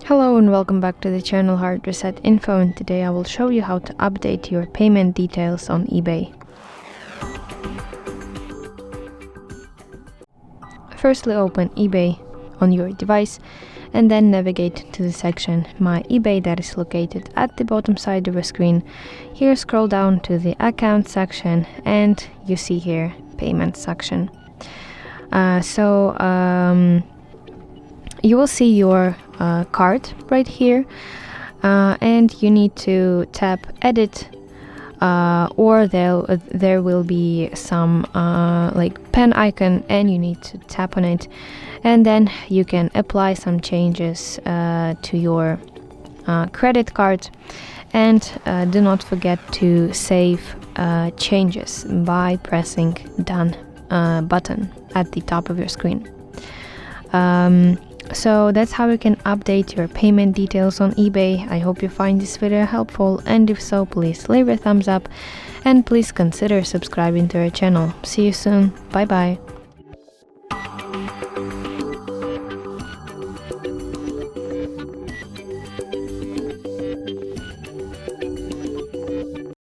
Hello and welcome back to the channel HardReset.Info, and today I will show you how to update your payment details on eBay. Firstly, open eBay on your device and then navigate to the section My eBay that is located at the bottom side of the screen. Here scroll down to the Account section and you see here Payment section. You will see your card right here, and you need to tap Edit, or there will be some like pen icon, and you need to tap on it, and then you can apply some changes to your credit card. And do not forget to save changes by pressing Done button at the top of your screen. So that's how you can update your payment details on eBay. I hope you find this video helpful, and if so, please leave a thumbs up and please consider subscribing to our channel. See you soon. Bye bye.